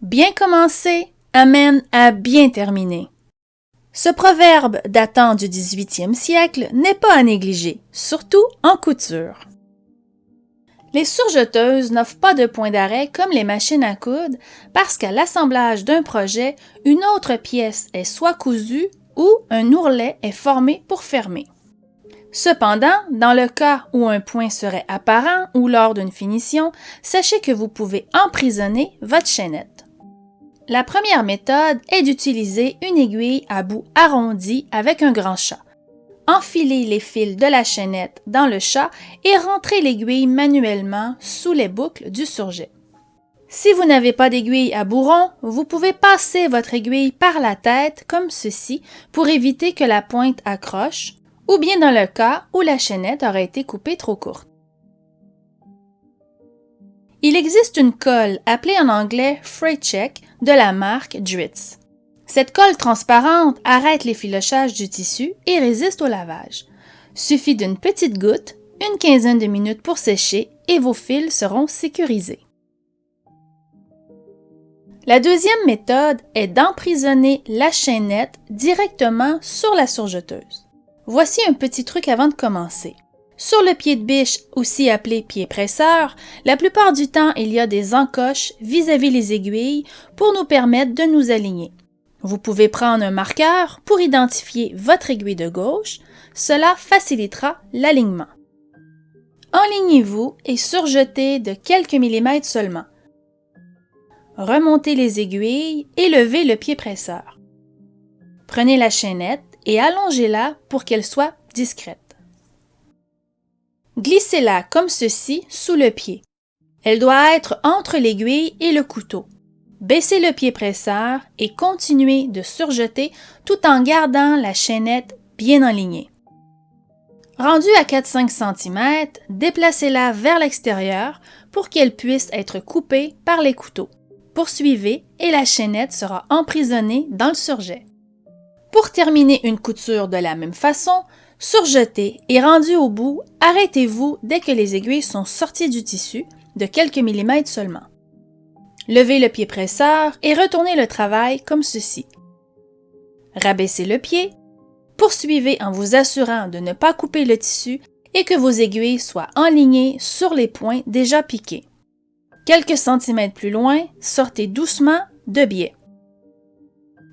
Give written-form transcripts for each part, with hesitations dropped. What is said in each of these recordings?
Bien commencé amène à bien terminer. Ce proverbe datant du 18e siècle n'est pas à négliger, surtout en couture. Les surjeteuses n'offrent pas de point d'arrêt comme les machines à coudre parce qu'à l'assemblage d'un projet, une autre pièce est soit cousue ou un ourlet est formé pour fermer. Cependant, dans le cas où un point serait apparent ou lors d'une finition, sachez que vous pouvez emprisonner votre chaînette. La première méthode est d'utiliser une aiguille à bout arrondi avec un grand chat. Enfilez les fils de la chaînette dans le chat et rentrez l'aiguille manuellement sous les boucles du surjet. Si vous n'avez pas d'aiguille à bout rond, vous pouvez passer votre aiguille par la tête comme ceci pour éviter que la pointe accroche, ou bien dans le cas où la chaînette aurait été coupée trop courte. Il existe une colle appelée en anglais Fray Check de la marque Dritz. Cette colle transparente arrête l'effilochage du tissu et résiste au lavage. Suffit d'une petite goutte, une quinzaine de minutes pour sécher et vos fils seront sécurisés. La deuxième méthode est d'emprisonner la chaînette directement sur la surjeteuse. Voici un petit truc avant de commencer. Sur le pied de biche, aussi appelé pied presseur, la plupart du temps, il y a des encoches vis-à-vis les aiguilles pour nous permettre de nous aligner. Vous pouvez prendre un marqueur pour identifier votre aiguille de gauche, cela facilitera l'alignement. Enlignez-vous et surjetez de quelques millimètres seulement. Remontez les aiguilles et levez le pied presseur. Prenez la chaînette et allongez-la pour qu'elle soit discrète. Glissez-la comme ceci sous le pied. Elle doit être entre l'aiguille et le couteau. Baissez le pied presseur et continuez de surjeter tout en gardant la chaînette bien alignée. Rendue à 4-5 cm, déplacez-la vers l'extérieur pour qu'elle puisse être coupée par les couteaux. Poursuivez et la chaînette sera emprisonnée dans le surjet. Pour terminer une couture de la même façon, surjetez et rendu au bout, arrêtez-vous dès que les aiguilles sont sorties du tissu, de quelques millimètres seulement. Levez le pied presseur et retournez le travail comme ceci. Rabaissez le pied, poursuivez en vous assurant de ne pas couper le tissu et que vos aiguilles soient enlignées sur les points déjà piqués. Quelques centimètres plus loin, sortez doucement de biais.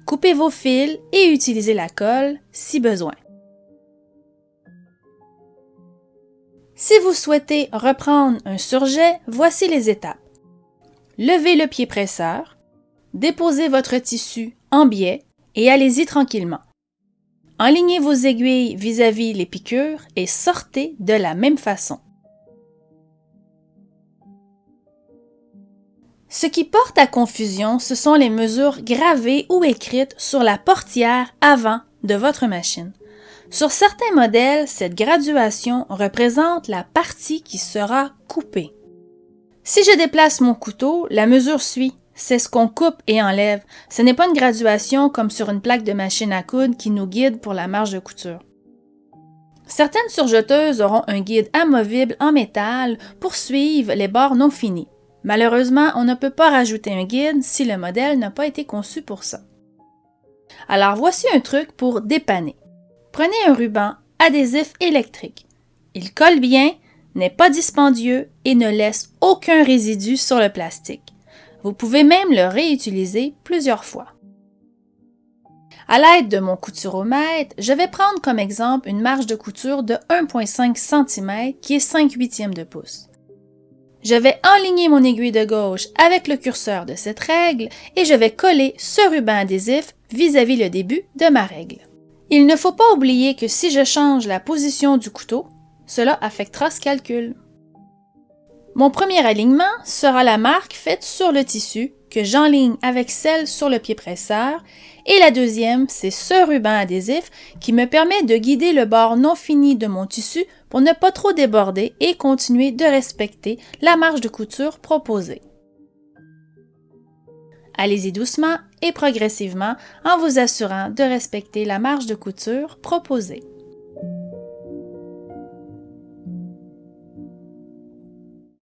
Coupez vos fils et utilisez la colle si besoin. Si vous souhaitez reprendre un surjet, voici les étapes. Levez le pied presseur, déposez votre tissu en biais et allez-y tranquillement. Enlignez vos aiguilles vis-à-vis les piqûres et sortez de la même façon. Ce qui porte à confusion, ce sont les mesures gravées ou écrites sur la portière avant de votre machine. Sur certains modèles, cette graduation représente la partie qui sera coupée. Si je déplace mon couteau, la mesure suit. C'est ce qu'on coupe et enlève. Ce n'est pas une graduation comme sur une plaque de machine à coudre qui nous guide pour la marge de couture. Certaines surjeteuses auront un guide amovible en métal pour suivre les bords non finis. Malheureusement, on ne peut pas rajouter un guide si le modèle n'a pas été conçu pour ça. Alors voici un truc pour dépanner. Prenez un ruban adhésif électrique. Il colle bien, n'est pas dispendieux et ne laisse aucun résidu sur le plastique. Vous pouvez même le réutiliser plusieurs fois. À l'aide de mon couturomètre, je vais prendre comme exemple une marge de couture de 1,5 cm qui est 5/8 de pouce. Je vais enligner mon aiguille de gauche avec le curseur de cette règle et je vais coller ce ruban adhésif vis-à-vis le début de ma règle. Il ne faut pas oublier que si je change la position du couteau, cela affectera ce calcul. Mon premier alignement sera la marque faite sur le tissu que j'enligne avec celle sur le pied presseur et la deuxième, c'est ce ruban adhésif qui me permet de guider le bord non fini de mon tissu pour ne pas trop déborder et continuer de respecter la marge de couture proposée. Allez-y doucement et progressivement en vous assurant de respecter la marge de couture proposée.